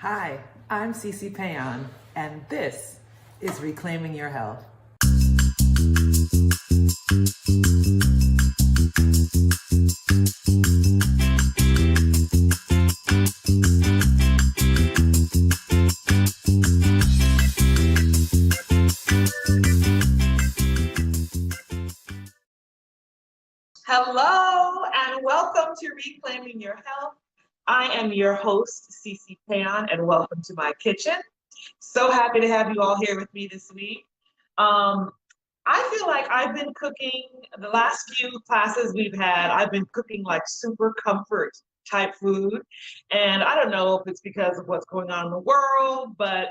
Hi, I'm C.C. Péan, and this is Reclaiming Your Health. Hello and welcome to Reclaiming Your Health. I am your host, C.C. Péan, and welcome to my kitchen. So happy to have you all here with me this week. I feel like I've been cooking the last few classes we've had. I've been cooking like super comfort type food. And I don't know if it's because of what's going on in the world, but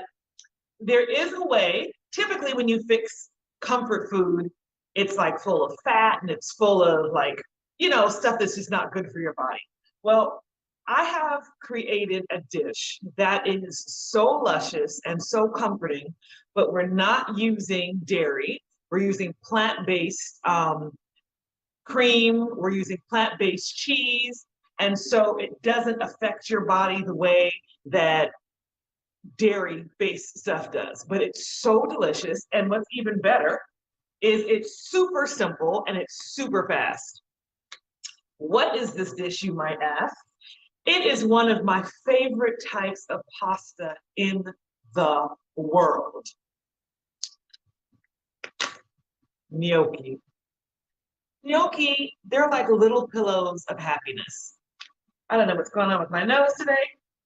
there is a way. Typically, when you fix comfort food, it's like full of fat and it's full of stuff that's just not good for your body. Well, I have created a dish that is so luscious and so comforting, but we're not using dairy. We're using plant-based cream. We're using plant-based cheese. And so it doesn't affect your body the way that dairy-based stuff does. But it's so delicious. And what's even better is it's super simple and it's super fast. What is this dish, you might ask? It is one of my favorite types of pasta in the world. Gnocchi. Gnocchi, they're like little pillows of happiness. I don't know what's going on with my nose today.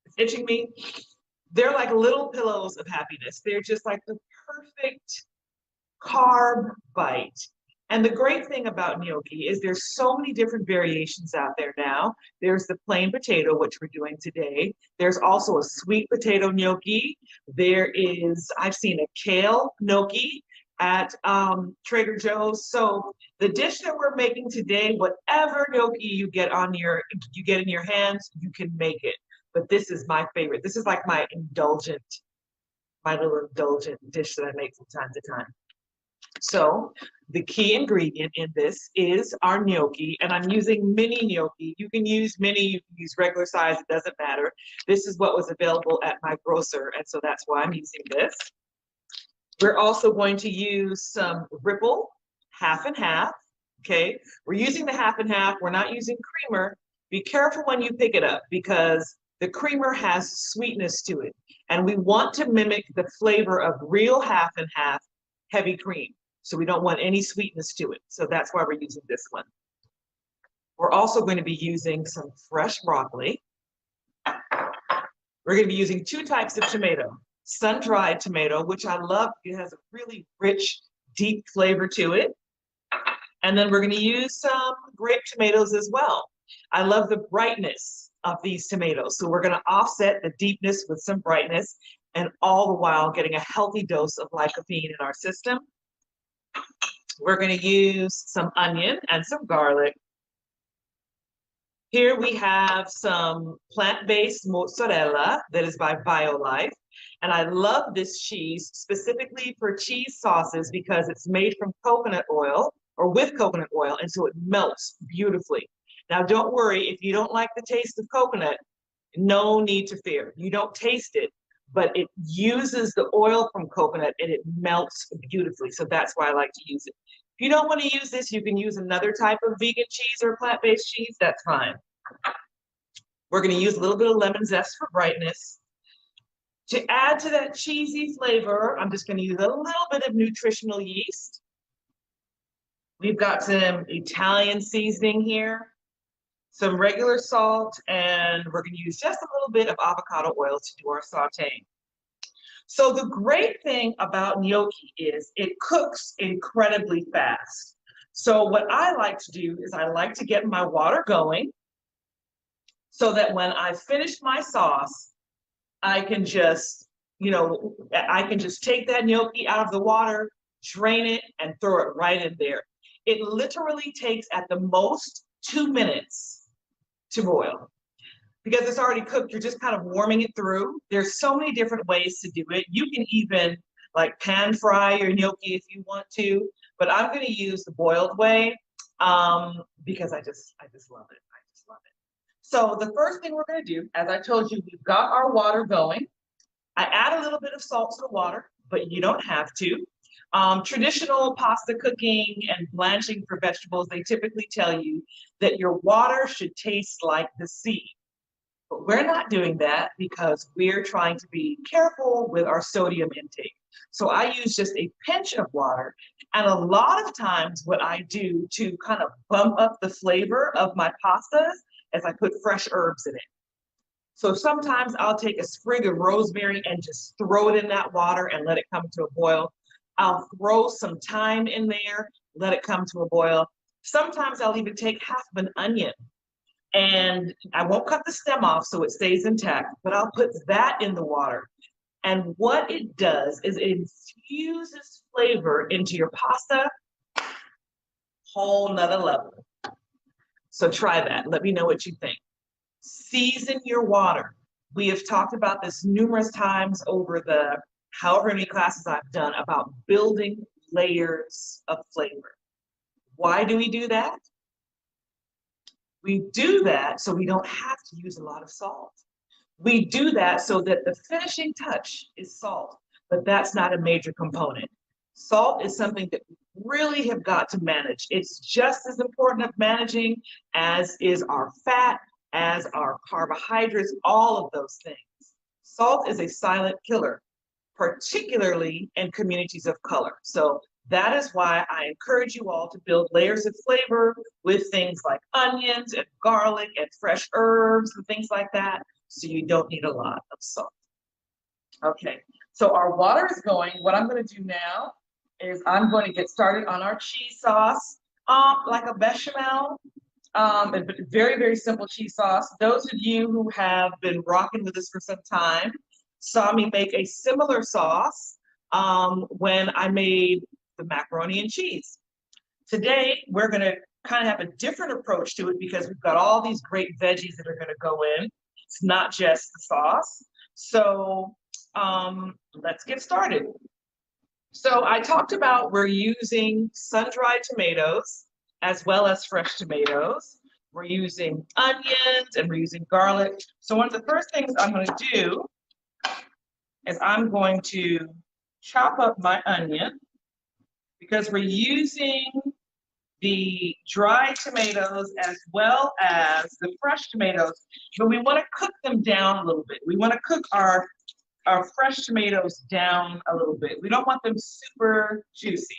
It's itching me. They're like little pillows of happiness. They're just like the perfect carb bite. And the great thing about gnocchi is there's so many different variations out there now. There's the plain potato, which we're doing today. There's also a sweet potato gnocchi. I've seen a kale gnocchi at Trader Joe's. So the dish that we're making today, whatever gnocchi you get in your hands, you can make it. But this is my favorite. This is like my little indulgent dish that I make from time to time. So the key ingredient in this is our gnocchi, and I'm using mini gnocchi. You can use mini, you can use regular size, it doesn't matter. This is what was available at my grocer, and so that's why I'm using this. We're also going to use some ripple, half and half, okay? We're using the half and half, we're not using creamer. Be careful when you pick it up because the creamer has sweetness to it, and we want to mimic the flavor of real half and half heavy cream. So we don't want any sweetness to it. So that's why we're using this one. We're also going to be using some fresh broccoli. We're going to be using two types of tomato. Sun-dried tomato, which I love. It has a really rich, deep flavor to it. And then we're going to use some grape tomatoes as well. I love the brightness of these tomatoes. So we're going to offset the deepness with some brightness, and all the while getting a healthy dose of lycopene in our system. We're going to use some onion and some garlic. Here we have some plant-based mozzarella that is by BioLife. And I love this cheese specifically for cheese sauces because it's made from coconut oil or with coconut oil, and so it melts beautifully. Now, don't worry, if you don't like the taste of coconut, no need to fear. You don't taste it, but it uses the oil from coconut and it melts beautifully. So that's why I like to use it. If you don't want to use this, you can use another type of vegan cheese or plant-based cheese. That's fine. We're going to use a little bit of lemon zest for brightness. To add to that cheesy flavor, I'm just going to use a little bit of nutritional yeast. We've got some Italian seasoning here, some regular salt, and we're going to use just a little bit of avocado oil to do our sauteing. So the great thing about gnocchi is it cooks incredibly fast. So what I like to do is I like to get my water going so that when I finish my sauce, I can just take that gnocchi out of the water, drain it, and throw it right in there. It literally takes at the most 2 minutes to boil. Because it's already cooked, you're just kind of warming it through. There's so many different ways to do it. You can even like pan fry your gnocchi if you want to, but I'm going to use the boiled way because I just love it. I just love it. So the first thing we're going to do, as I told you, we've got our water going. I add a little bit of salt to the water, but you don't have to. Traditional pasta cooking and blanching for vegetables, they typically tell you that your water should taste like the sea. But we're not doing that because we're trying to be careful with our sodium intake. So I use just a pinch of water. And a lot of times what I do to kind of bump up the flavor of my pastas is I put fresh herbs in it. So sometimes I'll take a sprig of rosemary and just throw it in that water and let it come to a boil. I'll throw some thyme in there, let it come to a boil. Sometimes I'll even take half of an onion and I won't cut the stem off so it stays intact, but I'll put that in the water. And what it does is it infuses flavor into your pasta, whole nother level. So try that. Let me know what you think. Season your water. We have talked about this numerous times over the however many classes I've done about building layers of flavor. Why do we do that? We do that so we don't have to use a lot of salt. We do that so that the finishing touch is salt, but that's not a major component. Salt is something that we really have got to manage. It's just as important of managing as is our fat, as our carbohydrates, all of those things. Salt is a silent killer, particularly in communities of color. So that is why I encourage you all to build layers of flavor with things like onions and garlic and fresh herbs and things like that, so you don't need a lot of salt. Okay, so our water is going. What I'm going to do now is I'm going to get started on our cheese sauce, like a bechamel. Very, very simple cheese sauce. Those of you who have been rocking with us for some time saw me make a similar sauce when I made the macaroni and cheese. Today, we're going to kind of have a different approach to it because we've got all these great veggies that are going to go in. It's not just the sauce. So let's get started. So I talked about we're using sun-dried tomatoes as well as fresh tomatoes. We're using onions and we're using garlic. So one of the first things I'm going to do is I'm going to chop up my onion because we're using the dried tomatoes as well as the fresh tomatoes, but we want to cook them down a little bit. We want to cook our fresh tomatoes down a little bit. We don't want them super juicy.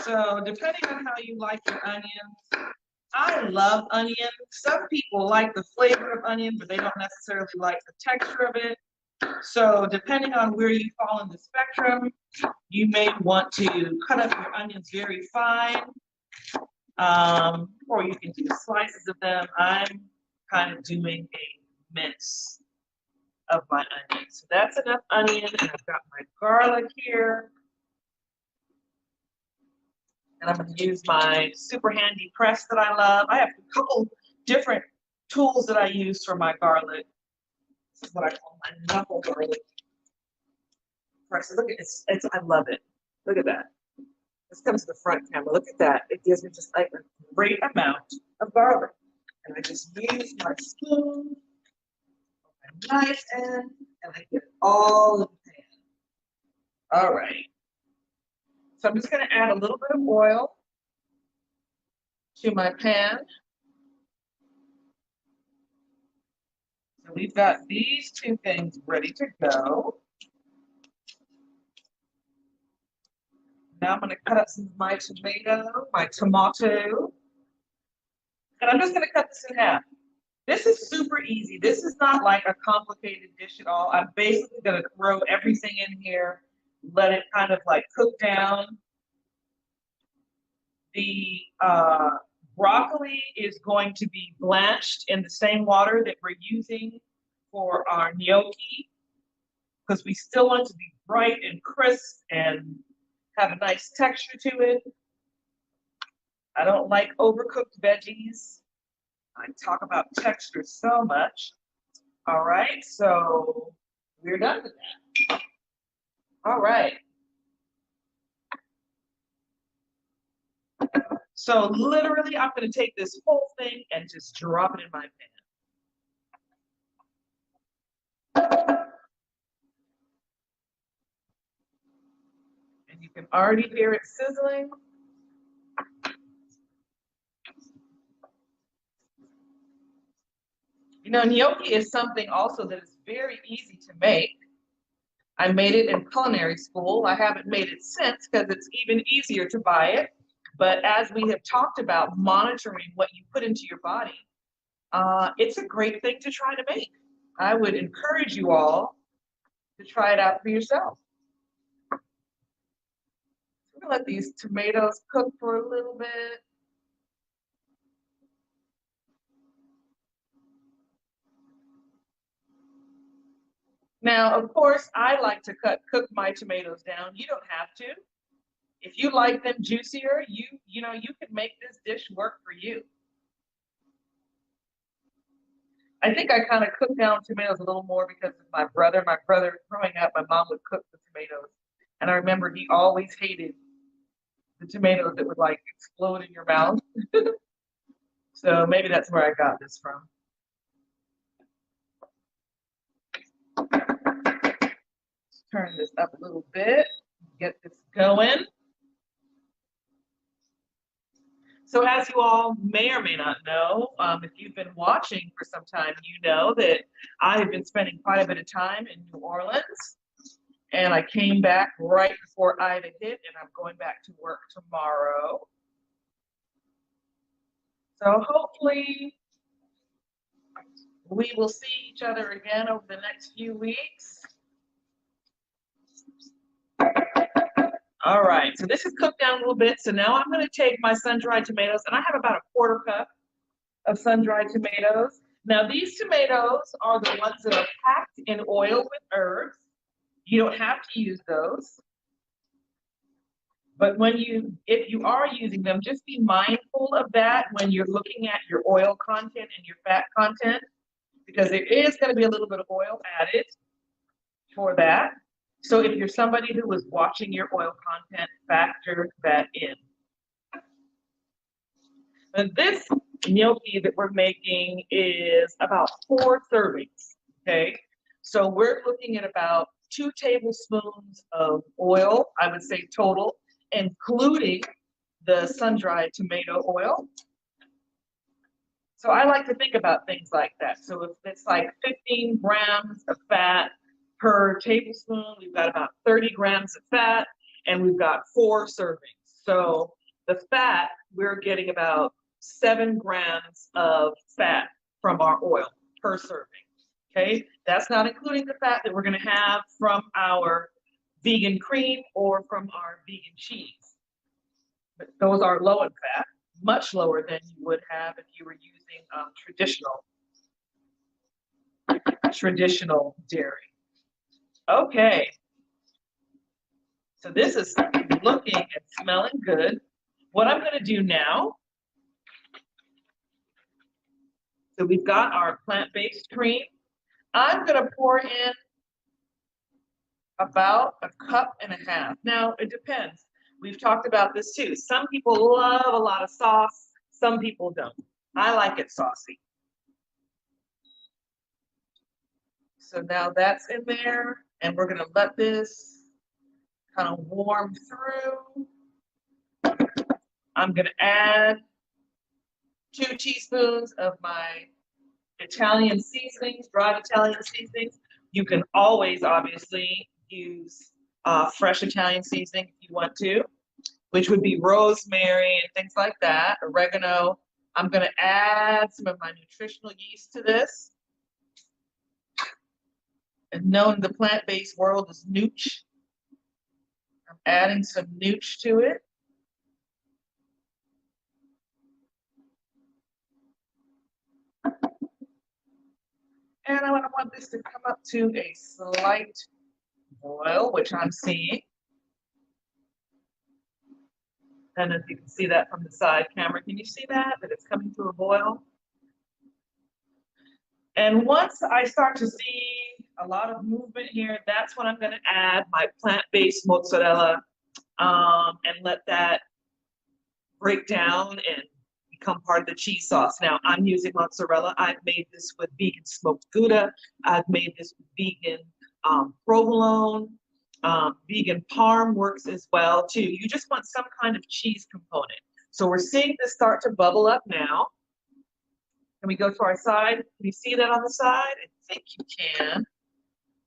So depending on how you like your onions, I love onion. Some people like the flavor of onion, but they don't necessarily like the texture of it. So depending on where you fall in the spectrum, you may want to cut up your onions very fine, or you can do slices of them. I'm kind of doing a mince of my onion. So that's enough onion, and I've got my garlic here. And I'm going to use my super handy press that I love. I have a couple different tools that I use for my garlic. This is what I call my knuckle garlic press. Look at this. I love it. Look at that. This comes to the front camera. Look at that. It gives me just like a great amount of garlic. And I just use my spoon, my knife end, and I get it all in the pan. All right. So I'm just going to add a little bit of oil to my pan. So we've got these two things ready to go. Now I'm going to cut up some of my tomato, and I'm just going to cut this in half. This is super easy. This is not like a complicated dish at all. I'm basically going to throw everything in here, let it kind of like cook down. The broccoli is going to be blanched in the same water that we're using for our gnocchi, because we still want it to be bright and crisp and have a nice texture to it. I don't like overcooked veggies. I talk about texture so much. All right, so we're done with that. All right. So literally, I'm going to take this whole thing and just drop it in my pan. And you can already hear it sizzling. You know, gnocchi is something also that is very easy to make. I made it in culinary school. I haven't made it since because it's even easier to buy it. But as we have talked about monitoring what you put into your body, it's a great thing to try to make. I would encourage you all to try it out for yourself. I'm gonna let these tomatoes cook for a little bit. Now, of course, I like to cook my tomatoes down. You don't have to. If you like them juicier, you know, you can make this dish work for you. I think I kind of cooked down tomatoes a little more because of my brother. My brother, growing up, my mom would cook the tomatoes. And I remember he always hated the tomatoes that would like explode in your mouth. So maybe that's where I got this from. Turn this up a little bit, get this going. So as you all may or may not know, if you've been watching for some time, you know that I have been spending quite a bit of time in New Orleans. And I came back right before Ida hit, and I'm going back to work tomorrow. So hopefully we will see each other again over the next few weeks. All right, so this is cooked down a little bit. So now I'm going to take my sun-dried tomatoes, and I have about a 1/4 cup of sun-dried tomatoes. Now these tomatoes are the ones that are packed in oil with herbs. You don't have to use those. But if you are using them, just be mindful of that when you're looking at your oil content and your fat content, because there is going to be a little bit of oil added for that. So if you're somebody who is watching your oil content, factor that in. And this gnocchi that we're making is about 4 servings, okay? So we're looking at about 2 tablespoons of oil, I would say total, including the sun-dried tomato oil. So I like to think about things like that. So if it's like 15 grams of fat per tablespoon, we've got about 30 grams of fat, and we've got 4 servings. So the fat, we're getting about 7 grams of fat from our oil per serving. Okay, that's not including the fat that we're going to have from our vegan cream or from our vegan cheese. But those are low in fat, much lower than you would have if you were using traditional dairy. Okay, so this is looking and smelling good. What I'm going to do now, so we've got our plant-based cream. I'm going to pour in about 1.5 cups. Now, it depends. We've talked about this too. Some people love a lot of sauce. Some people don't. I like it saucy. So now that's in there, and we're going to let this kind of warm through. I'm going to add 2 teaspoons of my Italian seasonings, dried Italian seasonings. You can always obviously use fresh Italian seasoning if you want to, which would be rosemary and things like that, oregano. I'm going to add some of my nutritional yeast to this. And known in the plant-based world as nooch. I'm adding some nooch to it. And I want this to come up to a slight boil, which I'm seeing. And if you can see that from the side camera, can you see that it's coming to a boil? And once I start to see a lot of movement here, that's when I'm going to add my plant-based mozzarella and let that break down and become part of the cheese sauce. Now, I'm using mozzarella. I've made this with vegan smoked Gouda. I've made this with vegan provolone. Vegan parm works as well too. You just want some kind of cheese component. So we're seeing this start to bubble up now. Can we go to our side? Can you see that on the side? I think you can.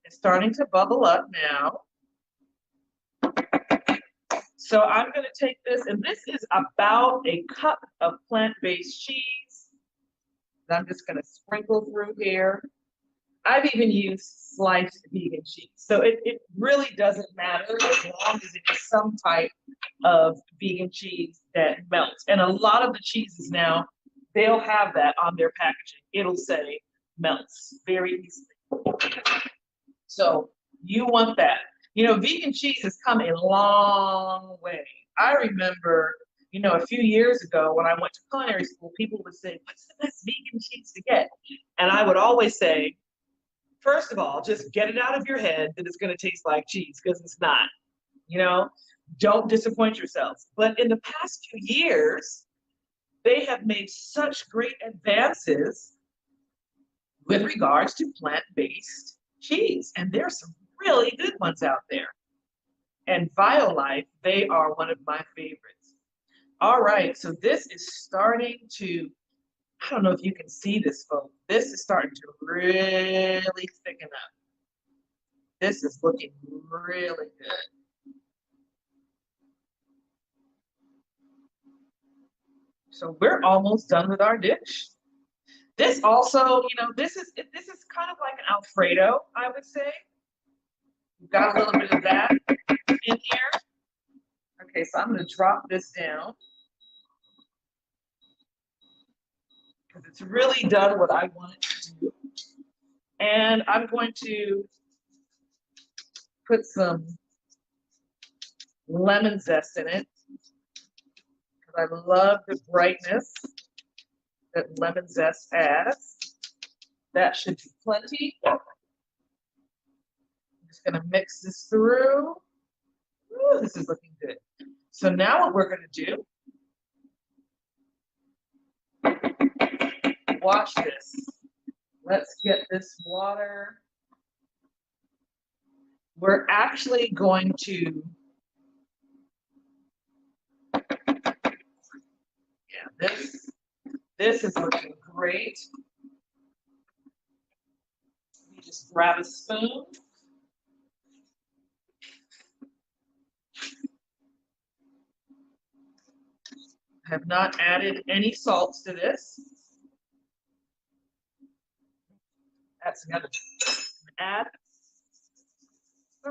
It's starting to bubble up now. So I'm going to take this, and this is about a cup of plant-based cheese that I'm just going to sprinkle through here. I've even used sliced vegan cheese. So it really doesn't matter as long as it is some type of vegan cheese that melts. And a lot of the cheeses now, they'll have that on their packaging. It'll say melts very easily. So you want that. You know, vegan cheese has come a long way. I remember, you know, a few years ago when I went to culinary school, people would say, what's the best vegan cheese to get? And I would always say, first of all, just get it out of your head that it's going to taste like cheese, because it's not. You know, don't disappoint yourselves. But in the past few years, they have made such great advances with regards to plant-based cheese. And there's some really good ones out there. And Violife, they are one of my favorites. All right, so this is starting to, I don't know if you can see this, folks. This is starting to really thicken up. This is looking really good. So we're almost done with our dish. This also, you know, this is kind of like an Alfredo, I would say. We've got a little bit of that in here. Okay, so I'm going to drop this down because it's really done what I want it to do. And I'm going to put some lemon zest in it because I love the brightness that lemon zest adds. That should be plenty. I'm just going to mix this through. Ooh, this is looking good. So now what we're going to do, watch this. Let's get this water. We're actually going to, this is looking great. Let me just grab a spoon. I have not added any salts to this. That's another. Add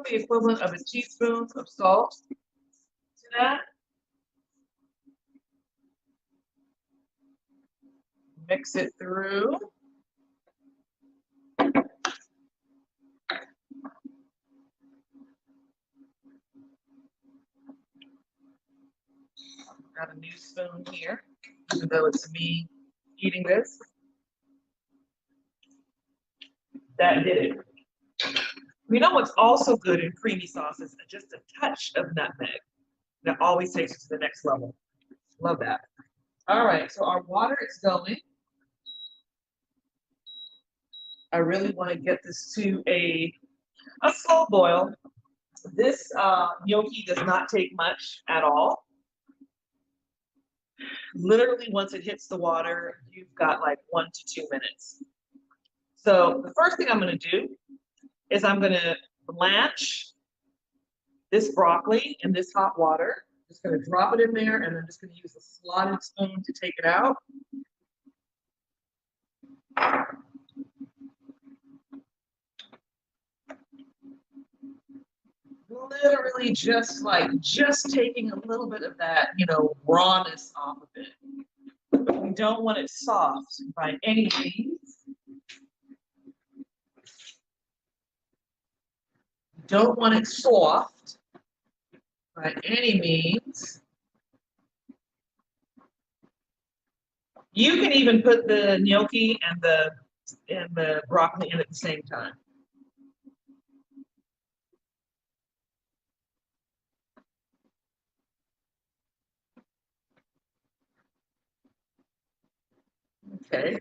the equivalent of a teaspoon of salt to that. Mix it through. Got a new spoon here, even though it's me eating this. That did it. You know what's also good in creamy sauces? Just a touch of nutmeg. That always takes it to the next level. Love that. All right, so our water is going. I really want to get this to a slow boil. This gnocchi does not take much at all. Literally, once it hits the water, you've got like 1 to 2 minutes. So the first thing I'm going to do is I'm going to blanch this broccoli in this hot water. Just going to drop it in there, and I'm just going to use a slotted spoon to take it out. Literally just taking a little bit of that, you know, rawness off of it. But we don't want it soft by any means. Don't want it soft by any means. You can even put the gnocchi and the broccoli in at the same time. Okay.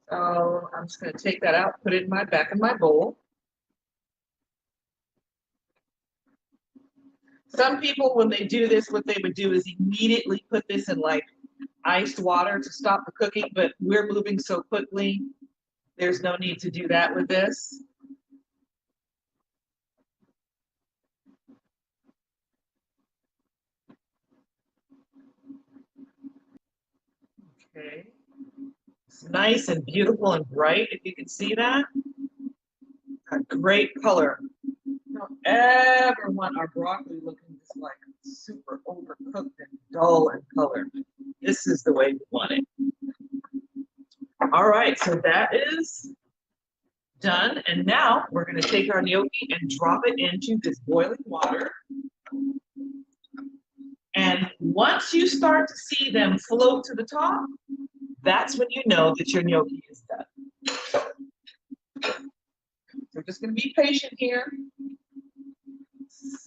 So I'm just going to take that out, put it in back in my bowl. Some people, when they do this, what they would do is immediately put this in like iced water to stop the cooking, but we're moving so quickly, there's no need to do that with this. Okay. It's nice and beautiful and bright, if you can see that. A great color. Don't ever want our broccoli looking just like super overcooked and dull in color. This is the way we want it. All right, so that is done. And now we're going to take our gnocchi and drop it into this boiling water. And once you start to see them float to the top, that's when you know that your gnocchi is done. So we're just going to be patient here.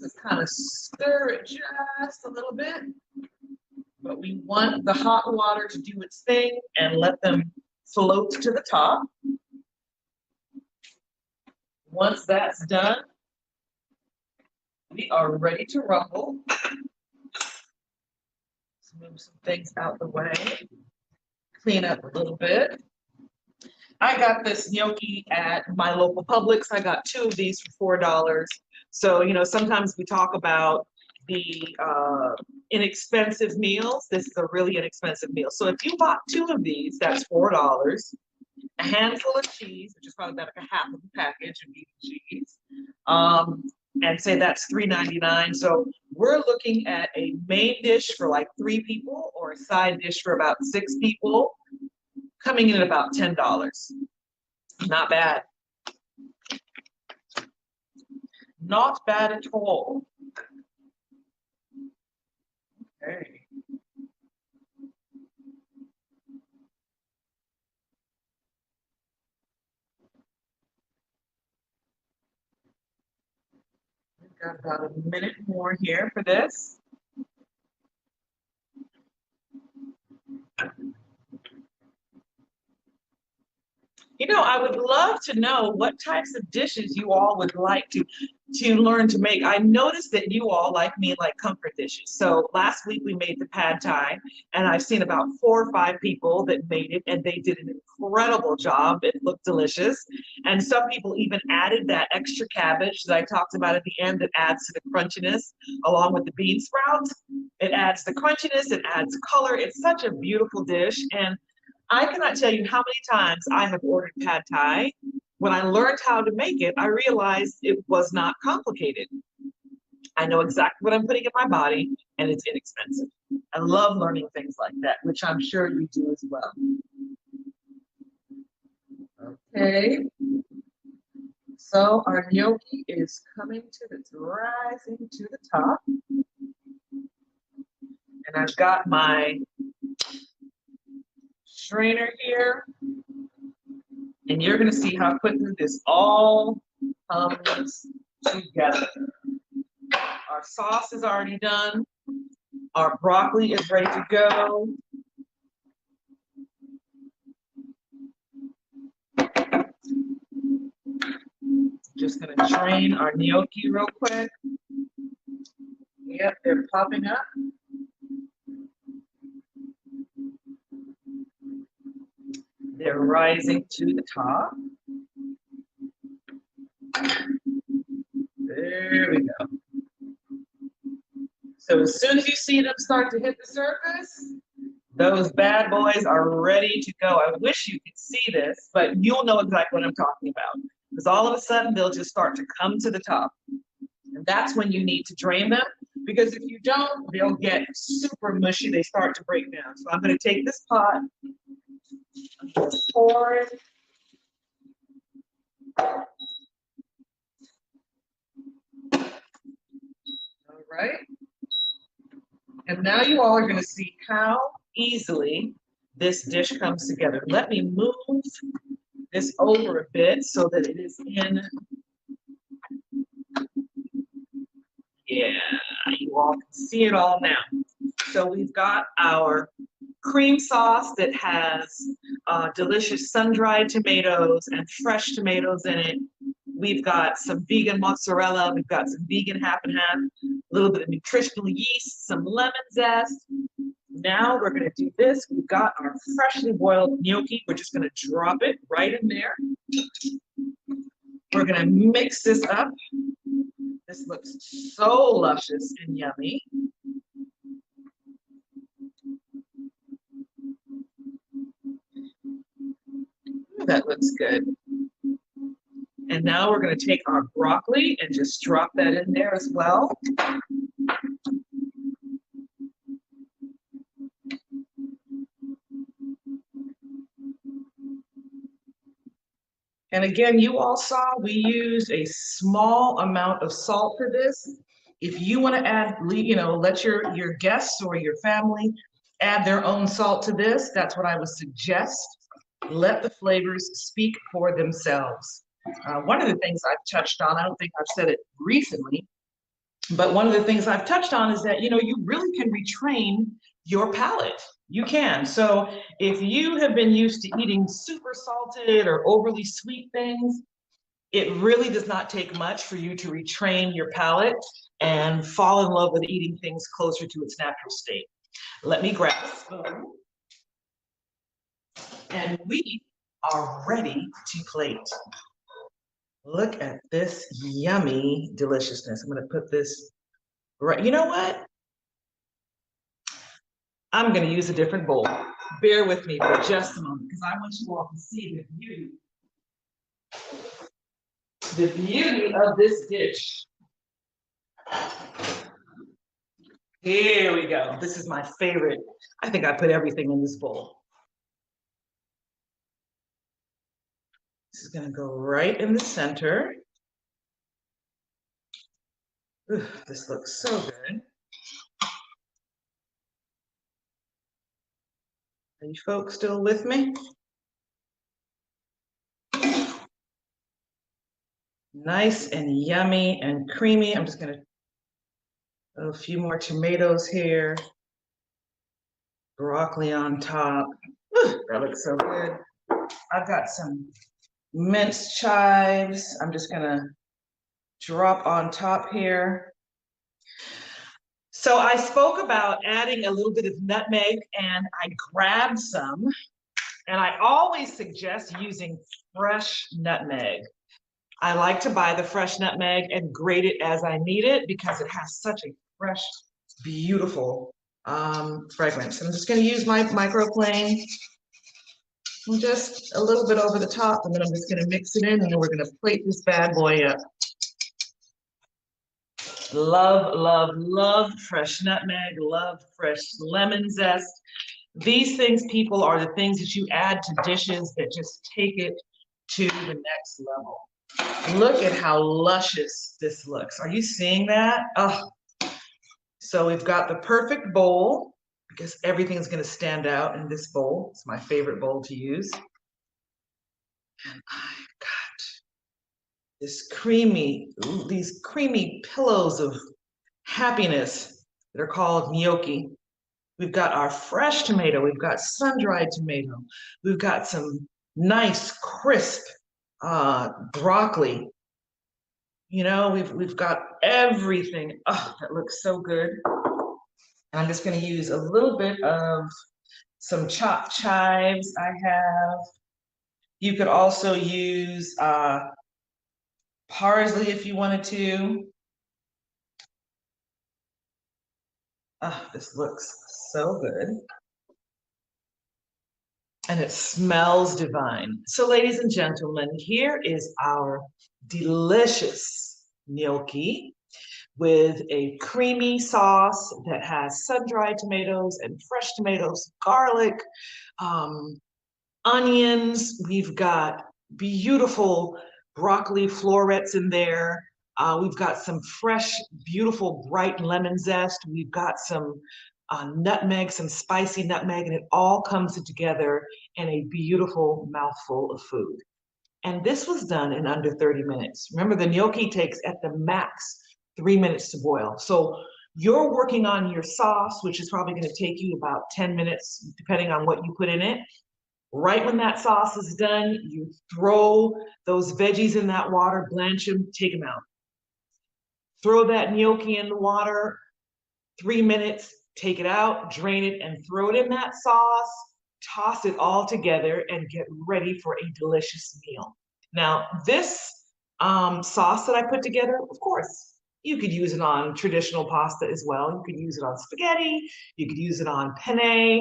Just kind of stir it just a little bit. But we want the hot water to do its thing and let them float to the top. Once that's done, we are ready to rumble. Let's move some things out the way. Clean up a little bit. I got this gnocchi at my local Publix. I got 2 of these for $4. So, you know, sometimes we talk about the inexpensive meals. This is a really inexpensive meal. So if you bought 2 of these, that's $4. A handful of cheese, which is probably about like a half of the package of beef cheese, and say that's $3.99. So we're looking at a main dish for like 3 people or a side dish for about 6 people, coming in at about $10. Not bad. Not bad at all. Okay. We've got about a minute more here for this. You know, I would love to know what types of dishes you all would like to learn to make. I noticed that you all, like me, like comfort dishes. So last week we made the pad thai, and I've seen about 4 or 5 people that made it, and they did an incredible job. It looked delicious. And some people even added that extra cabbage that I talked about at the end that adds to the crunchiness, along with the bean sprouts. It adds the crunchiness, it adds color. It's such a beautiful dish. And I cannot tell you how many times I have ordered pad thai. When I learned how to make it, I realized it was not complicated. I know exactly what I'm putting in my body, and it's inexpensive. I love learning things like that, which I'm sure you do as well. Okay. So our gnocchi is coming to it's rising to the top. And I've got my strainer here, and you're going to see how quickly this all comes together. Our sauce is already done. Our broccoli is ready to go. Just going to drain our gnocchi real quick. Yep, they're popping up. They're rising to the top. There we go. So as soon as you see them start to hit the surface, those bad boys are ready to go. I wish you could see this, but you'll know exactly what I'm talking about. Because all of a sudden, they'll just start to come to the top. And that's when you need to drain them. Because if you don't, they'll get super mushy. They start to break down. So I'm going to take this pot. I'm going to pour it. All right. And now you all are going to see how easily this dish comes together. Let me move this over a bit so that it is in. Yeah, you all can see it all now. So we've got our cream sauce that has delicious sun-dried tomatoes and fresh tomatoes in it. We've got some vegan mozzarella. We've got some vegan half and half, a little bit of nutritional yeast, some lemon zest. Now we're gonna do this. We've got our freshly boiled gnocchi. We're just gonna drop it right in there. We're gonna mix this up. This looks so luscious and yummy. That looks good. And now we're going to take our broccoli and just drop that in there as well. And again, you all saw we used a small amount of salt for this. If you want to add, let your guests or your family add their own salt to this, that's what I would suggest. Let the flavors speak for themselves. One of the things I've touched on, I don't think I've said it recently, but one of the things I've touched on is that, you really can retrain your palate. You can. So if you have been used to eating super salted or overly sweet things, it really does not take much for you to retrain your palate and fall in love with eating things closer to its natural state. Let me grab a spoon. And we are ready to plate. Look at this yummy deliciousness. I'm going to put this right. You know what? I'm going to use a different bowl. Bear with me for just a moment because I want you all to see the beauty of this dish. Here we go. This is my favorite. I think I put everything in this bowl. This is going to go right in the center. Ooh, this looks so good. Are you folks still with me? Nice and yummy and creamy. I'm just going to put a few more tomatoes here. Broccoli on top. Ooh, that looks so good. I've got some minced chives. I'm just going to drop on top here. So I spoke about adding a little bit of nutmeg, and I grabbed some, and I always suggest using fresh nutmeg. I like to buy the fresh nutmeg and grate it as I need it because it has such a fresh, beautiful fragrance. I'm just going to use my microplane and just a little bit over the top, and then I'm just going to mix it in, and then we're going to plate this bad boy up. Love, love, love fresh nutmeg, love fresh lemon zest. These things, people, are the things that you add to dishes that just take it to the next level. Look at how luscious this looks. Are you seeing that? Oh. So we've got the perfect bowl because everything's going to stand out in this bowl. It's my favorite bowl to use. And I've got this these creamy pillows of happiness that are called gnocchi. We've got our fresh tomato. We've got sun-dried tomato. We've got some nice, crisp broccoli. We've got everything. Oh, that looks so good. And I'm just going to use a little bit of some chopped chives I have. You could also use parsley if you wanted to. Oh, this looks so good. And it smells divine. So ladies and gentlemen, here is our delicious gnocchi with a creamy sauce that has sun-dried tomatoes and fresh tomatoes, garlic, onions. We've got beautiful broccoli florets in there. We've got some fresh, beautiful, bright lemon zest. We've got some nutmeg, some spicy nutmeg, and it all comes together in a beautiful mouthful of food. And this was done in under 30 minutes. Remember, the gnocchi takes at the max 3 minutes to boil. So you're working on your sauce, which is probably going to take you about 10 minutes, depending on what you put in it. Right when that sauce is done, you throw those veggies in that water, blanch them, take them out. Throw that gnocchi in the water, 3 minutes, take it out, drain it, and throw it in that sauce. Toss it all together and get ready for a delicious meal. Now, this sauce that I put together, of course, you could use it on traditional pasta as well. You could use it on spaghetti. You could use it on penne,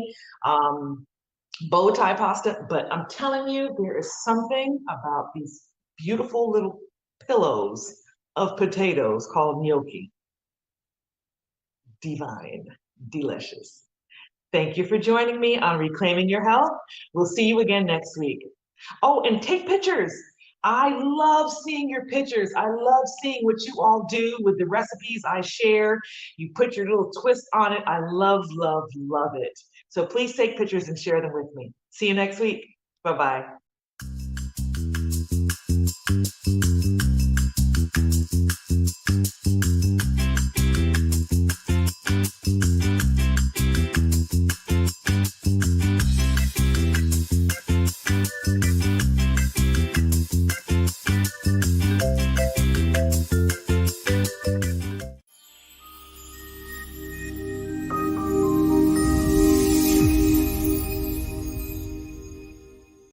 bow tie pasta. But I'm telling you, there is something about these beautiful little pillows of potatoes called gnocchi. Divine, delicious. Thank you for joining me on Reclaiming Your Health. We'll see you again next week. Oh, and take pictures. I love seeing your pictures. I love seeing what you all do with the recipes I share. You put your little twist on it. I love, love, love it. So please take pictures and share them with me. See you next week. Bye-bye.